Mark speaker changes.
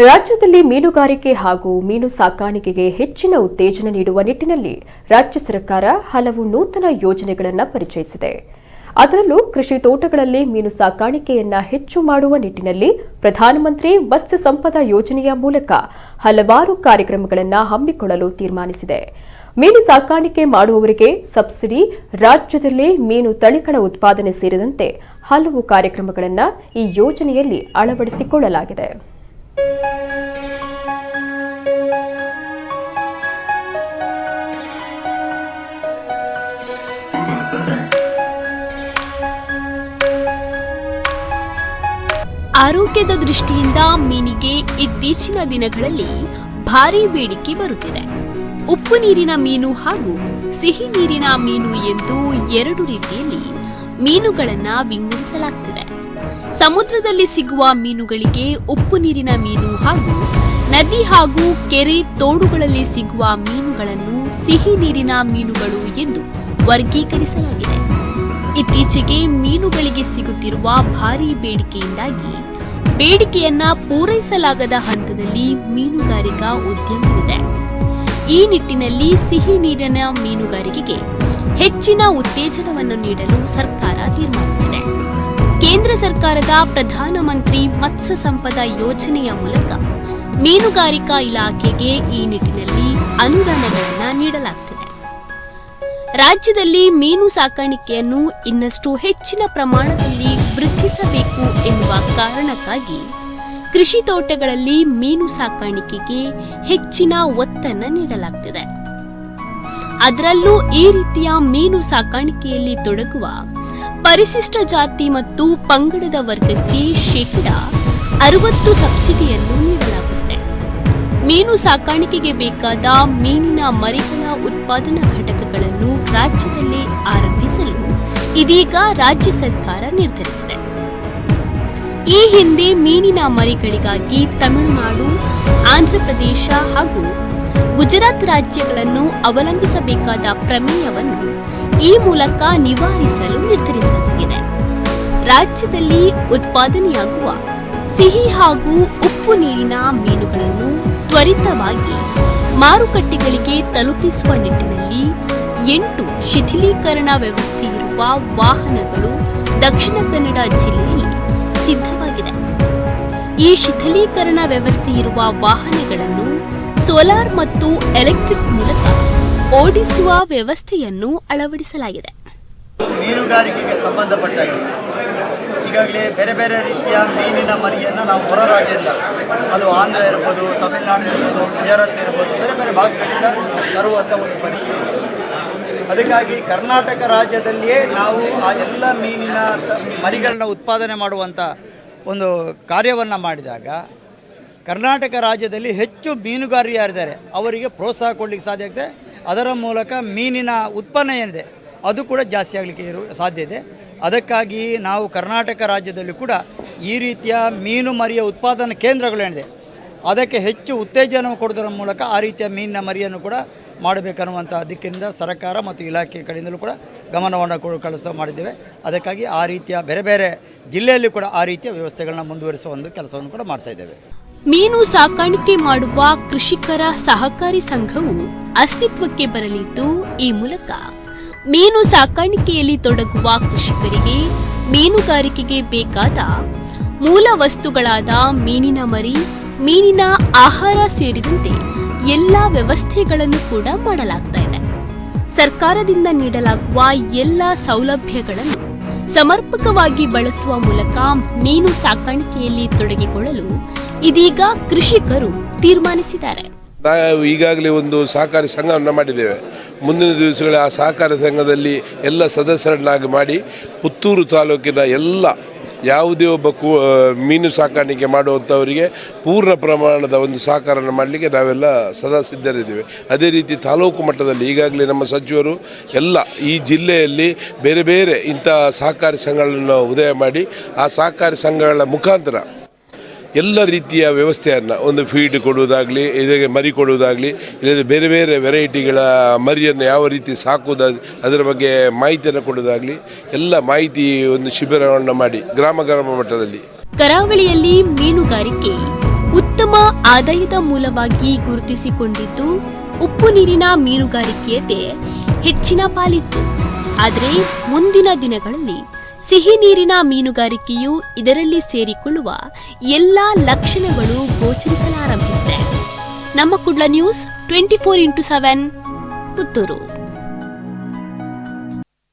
Speaker 1: ರಾಜ್ಯದಲ್ಲಿ ಮೀನುಗಾರಿಕೆ ಹಾಗೂ ಮೀನು ಸಾಕಾಣಿಕೆಗೆ ಹೆಚ್ಚಿನ ಉತ್ತೇಜನ ನೀಡುವ ನಿಟ್ಟಿನಲ್ಲಿ ರಾಜ್ಯ ಸರ್ಕಾರ ಹಲವು ನೂತನ ಯೋಜನೆಗಳನ್ನು ಪರಿಚಯಿಸಿದೆ. ಅದರಲ್ಲೂ ಕೃಷಿ ತೋಟಗಳಲ್ಲಿ ಮೀನು ಸಾಕಾಣಿಕೆಯನ್ನ ಹೆಚ್ಚು ಮಾಡುವ ನಿಟ್ಟಿನಲ್ಲಿ ಪ್ರಧಾನಮಂತ್ರಿ ಮತ್ಸ್ಯ ಸಂಪದಾ ಯೋಜನೆಯ ಮೂಲಕ ಹಲವಾರು ಕಾರ್ಯಕ್ರಮಗಳನ್ನು ಹಮ್ಮಿಕೊಳ್ಳಲು ತೀರ್ಮಾನಿಸಿದೆ. ಮೀನು ಸಾಕಾಣಿಕೆ ಮಾಡುವವರಿಗೆ ಸಬ್ಸಿಡಿ, ರಾಜ್ಯದಲ್ಲಿ ಮೀನು ತಳಿಗಳ ಉತ್ಪಾದನೆ ಸೇರಿದಂತೆ ಹಲವು ಕಾರ್ಯಕ್ರಮಗಳನ್ನು ಈ ಯೋಜನೆಯಲ್ಲಿ ಅಳವಡಿಸಿಕೊಳ್ಳಲಾಗಿದೆ.
Speaker 2: ಆರೋಗ್ಯದ ದೃಷ್ಟಿಯಿಂದ ಮೀನಿಗೆ ಇತ್ತೀಚಿನ ದಿನಗಳಲ್ಲಿ ಭಾರೀ ಬೇಡಿಕೆ ಬರುತ್ತಿದೆ. ಉಪ್ಪು ನೀರಿನ ಮೀನು ಹಾಗೂ ಸಿಹಿ ನೀರಿನ ಮೀನು ಎಂದು ಎರಡು ರೀತಿಯಲ್ಲಿ ಮೀನುಗಳನ್ನು ವಿಂಗಡಿಸಲಾಗುತ್ತಿದೆ. ಸಮುದ್ರದಲ್ಲಿ ಸಿಗುವ ಮೀನುಗಳಿಗೆ ಉಪ್ಪು ನೀರಿನ ಮೀನು ಹಾಗೂ ನದಿ ಹಾಗೂ ಕೆರೆ ತೋಡುಗಳಲ್ಲಿ ಸಿಗುವ ಮೀನುಗಳನ್ನು ಸಿಹಿ ನೀರಿನ ಮೀನುಗಳು ಎಂದು ವರ್ಗೀಕರಿಸಲಾಗಿದೆ. ಇತ್ತೀಚೆಗೆ ಮೀನುಗಳಿಗೆ ಸಿಗುತ್ತಿರುವ ಭಾರೀ ಬೇಡಿಕೆಯಿಂದಾಗಿ ಬೇಡಿಕೆಯನ್ನ ಪೂರೈಸಲಾಗದ ಹಂತದಲ್ಲಿ ಮೀನುಗಾರಿಕಾ ಉದ್ಯಮವಿದೆ. ಈ ನಿಟ್ಟಿನಲ್ಲಿ ಸಿಹಿ ನೀರಿನ ಮೀನುಗಾರಿಕೆಗೆ ಹೆಚ್ಚಿನ ಉತ್ತೇಜನವನ್ನು ನೀಡಲು ಸರ್ಕಾರ ತೀರ್ಮಾನಿಸಿದೆ. ಕೇಂದ್ರ ಸರ್ಕಾರದ ಪ್ರಧಾನಮಂತ್ರಿ ಮತ್ಸ್ಯ ಸಂಪದಾ ಯೋಜನೆಯ ಮೂಲಕ ಮೀನುಗಾರಿಕಾ ಇಲಾಖೆಗೆ ಈ ನಿಟ್ಟಿನಲ್ಲಿ ಅನುದಾನಗಳನ್ನು ನೀಡಲಾಗುತ್ತಿದೆ. ರಾಜ್ಯದಲ್ಲಿ ಮೀನು ಸಾಕಾಣಿಕೆಯನ್ನು ಇನ್ನಷ್ಟು ಹೆಚ್ಚಿನ ಪ್ರಮಾಣದಲ್ಲಿ ವೃದ್ಧಿಸಬೇಕು ಎನ್ನುವ ಕಾರಣಕ್ಕಾಗಿ ಕೃಷಿ ತೋಟಗಳಲ್ಲಿ ಮೀನು ಸಾಕಾಣಿಕೆಗೆ ಹೆಚ್ಚಿನ ಒತ್ತನ್ನು ನೀಡಲಾಗುತ್ತಿದೆ. ಅದರಲ್ಲೂ ಈ ರೀತಿಯ ಮೀನು ಸಾಕಾಣಿಕೆಯಲ್ಲಿ ತೊಡಗುವ ಪರಿಶಿಷ್ಟ ಜಾತಿ ಮತ್ತು ಪಂಗಡದ ವರ್ಗಕ್ಕೆ ಶೇಕಡಾ 60 ಸಬ್ಸಿಡಿಯನ್ನು ನೀಡಲಾಗುತ್ತದೆ. ಮೀನು ಸಾಕಾಣಿಕೆಗೆ ಬೇಕಾದ ಮೀನಿನ ಮರಿಗಳ ಉತ್ಪಾದನಾ ಘಟಕಗಳನ್ನು ರಾಜ್ಯದಲ್ಲಿ ಆರಂಭಿಸಲು ಇದೀಗ ರಾಜ್ಯ ಸರ್ಕಾರ ನಿರ್ಧರಿಸಿದೆ. ಈ ಹಿಂದೆ ಮೀನಿನ ಮರಿಗಳಿಗಾಗಿ ತಮಿಳುನಾಡು, ಆಂಧ್ರಪ್ರದೇಶ ಹಾಗೂ ಗುಜರಾತ್ ರಾಜ್ಯಗಳನ್ನು ಅವಲಂಬಿಸಬೇಕಾದ ಪ್ರಮೇಯವನ್ನು ಈ ಮೂಲಕ ನಿವಾರಿಸಲು ನಿರ್ಧರಿಸಲಾಗಿದೆ. ರಾಜ್ಯದಲ್ಲಿ ಉತ್ಪಾದನೆಯಾಗುವ ಸಿಹಿ ಹಾಗೂ ಉಪ್ಪು ನೀರಿನ ಮೀನುಗಳನ್ನು ತ್ವರಿತವಾಗಿ ಮಾರುಕಟ್ಟೆಗಳಿಗೆ ತಲುಪಿಸುವ ನಿಟ್ಟಿನಲ್ಲಿ 8 ಶಿಥಿಲೀಕರಣ ವ್ಯವಸ್ಥೆ ಇರುವ ವಾಹನಗಳು ದಕ್ಷಿಣ ಕನ್ನಡ ಜಿಲ್ಲೆಯಲ್ಲಿ ಸಿದ್ಧವಾಗಿದೆ. ಈ ಶಿಥಿಲೀಕರಣ ವ್ಯವಸ್ಥೆ ಇರುವ ವಾಹನಗಳನ್ನು ಸೋಲಾರ್ ಮತ್ತು ಎಲೆಕ್ಟ್ರಿಕ್ ಮೂಲಕ ಓಡಿಸುವ ವ್ಯವಸ್ಥೆಯನ್ನು ಅಳವಡಿಸಲಾಗಿದೆ.
Speaker 3: ಮೀನುಗಾರಿಕೆಗೆ ಸಂಬಂಧಪಟ್ಟಾಗಿ ಈಗಾಗಲೇ ಬೇರೆ ಬೇರೆ ರೀತಿಯ ಮೀನಿನ ಮರಿಯನ್ನು ನಾವು ಹೊರ ರಾಜ್ಯದಿಂದ, ಅದು ಆಂಧ್ರ ಇರ್ಬೋದು, ತಮಿಳುನಾಡು ಇರ್ಬೋದು, ಗುಜರಾತ್ ಇರ್ಬೋದು, ಬೇರೆ ಬೇರೆ ಭಾಗಗಳಿಂದ ತರುವಂಥ ಒಂದು ಪರಿಸ್ಥಿತಿ ಇದೆ. ಅದಕ್ಕಾಗಿ ಕರ್ನಾಟಕ ರಾಜ್ಯದಲ್ಲಿಯೇ ನಾವು ಆ ಎಲ್ಲ ಮೀನಿನ ಮರಿಗಳನ್ನ ಉತ್ಪಾದನೆ ಮಾಡುವಂಥ ಒಂದು ಕಾರ್ಯವನ್ನು ಮಾಡಿದಾಗ ಕರ್ನಾಟಕ ರಾಜ್ಯದಲ್ಲಿ ಹೆಚ್ಚು ಮೀನುಗಾರರು ಯಾರಿದ್ದಾರೆ ಅವರಿಗೆ ಪ್ರೋತ್ಸಾಹ ಕೊಡಲಿಕ್ಕೆ ಸಾಧ್ಯ ಆಗ್ತದೆ. ಅದರ ಮೂಲಕ ಮೀನಿನ ಉತ್ಪನ್ನ ಏನಿದೆ ಅದು ಕೂಡ ಜಾಸ್ತಿ ಆಗಲಿಕ್ಕೆ ಸಾಧ್ಯ ಇದೆ. ಅದಕ್ಕಾಗಿ ನಾವು ಕರ್ನಾಟಕ ರಾಜ್ಯದಲ್ಲಿ ಕೂಡ ಈ ರೀತಿಯ ಮೀನು ಮರಿಯ ಉತ್ಪಾದನಾ ಕೇಂದ್ರಗಳೇನಿದೆ ಅದಕ್ಕೆ ಹೆಚ್ಚು ಉತ್ತೇಜನ ಕೊಡೋದರ ಮೂಲಕ ಆ ರೀತಿಯ ಮೀನಿನ ಮರಿಯನ್ನು ಕೂಡ ಮಾಡಬೇಕನ್ನುವಂಥ ದಿಕ್ಕಿನಿಂದ ಸರ್ಕಾರ ಮತ್ತು ಇಲಾಖೆ ಕಡೆಯಿಂದಲೂ ಕೂಡ ಗಮನವನ್ನು ಕೆಲಸ ಮಾಡಿದ್ದೇವೆ. ಅದಕ್ಕಾಗಿ ಆ ರೀತಿಯ ಬೇರೆ ಬೇರೆ ಜಿಲ್ಲೆಯಲ್ಲಿ ಕೂಡ ಆ ರೀತಿಯ ವ್ಯವಸ್ಥೆಗಳನ್ನ ಮುಂದುವರಿಸುವ ಒಂದು ಕೆಲಸವನ್ನು ಕೂಡ ಮಾಡ್ತಾ ಇದ್ದೇವೆ.
Speaker 2: ಮೀನು ಸಾಕಾಣಿಕೆ ಮಾಡುವ ಕೃಷಿಕರ ಸಹಕಾರಿ ಸಂಘವು ಅಸ್ತಿತ್ವಕ್ಕೆ ಬರಲಿದ್ದು, ಈ ಮೂಲಕ ಮೀನು ಸಾಕಾಣಿಕೆಯಲ್ಲಿ ತೊಡಗುವ ಕೃಷಿಕರಿಗೆ ಮೀನುಗಾರಿಕೆಗೆ ಬೇಕಾದ ಮೂಲ ವಸ್ತುಗಳಾದ ಮೀನಿನ ಮರಿ, ಮೀನಿನ ಆಹಾರ ಸೇರಿದಂತೆ ಎಲ್ಲ ವ್ಯವಸ್ಥೆಗಳನ್ನು ಕೂಡ ಮಾಡಲಾಗ್ತಾ ಇದೆ. ಸರ್ಕಾರದಿಂದ ನೀಡಲಾಗುವ ಎಲ್ಲ ಸೌಲಭ್ಯಗಳನ್ನು ಸಮರ್ಪಕವಾಗಿ ಬಳಸುವ ಮೂಲಕ ಮೀನು ಸಾಕಾಣಿಕೆಯಲ್ಲಿ ತೊಡಗಿಕೊಳ್ಳಲು ಇದೀಗ ಕೃಷಿಕರು ತೀರ್ಮಾನಿಸಿದ್ದಾರೆ.
Speaker 4: ನಾವು ಈಗಾಗಲೇ ಒಂದು ಸಹಕಾರಿ ಸಂಘವನ್ನು ಮಾಡಿದ್ದೇವೆ. ಮುಂದಿನ ದಿವಸಗಳ ಆ ಸಹಕಾರಿ ಸಂಘದಲ್ಲಿ ಎಲ್ಲ ಸದಸ್ಯರನ್ನಾಗಿ ಮಾಡಿ ಪುತ್ತೂರು ತಾಲೂಕಿನ ಎಲ್ಲ ಯಾವುದೇ ಒಬ್ಬ ಮೀನು ಸಾಕಾಣಿಕೆ ಮಾಡುವಂಥವರಿಗೆ ಪೂರ್ಣ ಪ್ರಮಾಣದ ಒಂದು ಸಹಕಾರವನ್ನು ಮಾಡಲಿಕ್ಕೆ ನಾವೆಲ್ಲ ಸದಾ ಸಿದ್ಧರಿದ್ದೇವೆ. ಅದೇ ರೀತಿ ತಾಲೂಕು ಮಟ್ಟದಲ್ಲಿ ಈಗಾಗಲೇ ನಮ್ಮ ಸಚಿವರು ಎಲ್ಲ ಈ ಜಿಲ್ಲೆಯಲ್ಲಿ ಬೇರೆ ಬೇರೆ ಇಂಥ ಸಹಕಾರಿ ಸಂಘಗಳನ್ನು ಉದಯ ಮಾಡಿ ಆ ಸಹಕಾರಿ ಸಂಘಗಳ ಮುಖಾಂತರ ಎಲ್ಲ ರೀತಿಯ ವ್ಯವಸ್ಥೆಯನ್ನು, ಒಂದು ಫೀಡ್ ಕೊಡುವುದಾಗಲಿ, ಇದಕ್ಕೆ ಮರಿ ಕೊಡುವುದಾಗಲಿ, ಇಲ್ಲದೆ ಬೇರೆ ಬೇರೆ ವೆರೈಟಿಗಳ ಮರಿಯನ್ನು ಯಾವ ರೀತಿ ಸಾಕುವುದಾಗಲಿ ಅದರ ಬಗ್ಗೆ ಮಾಹಿತಿಯನ್ನು ಕೊಡುವುದಾಗಲಿ ಎಲ್ಲ ಮಾಹಿತಿ ಒಂದು ಶಿಬಿರವನ್ನು ಮಾಡಿ ಗ್ರಾಮ ಮಟ್ಟದಲ್ಲಿ
Speaker 2: ಕರಾವಳಿಯಲ್ಲಿ ಮೀನುಗಾರಿಕೆ ಉತ್ತಮ ಆದಾಯದ ಮೂಲವಾಗಿ ಗುರುತಿಸಿಕೊಂಡಿದ್ದು ಉಪ್ಪು ನೀರಿನ ಮೀನುಗಾರಿಕೆಯದೇ ಹೆಚ್ಚಿನ ಪಾಲಿತ್ತು. ಆದರೆ ಮುಂದಿನ ದಿನಗಳಲ್ಲಿ ಸಿಹಿ ನೀರಿನ ಮೀನುಗಾರಿಕೆಯು ಇದರಲ್ಲಿ ಸೇರಿಕೊಳ್ಳುವ ಎಲ್ಲಾ ಲಕ್ಷಣಗಳು ಗೋಚರಿಸಲಾರಂಭಿಸಿದೆ. ನಮ್ಮ ಕುಡ್ಲ ನ್ಯೂಸ್ 24x7 ಪುತ್ತೂರು.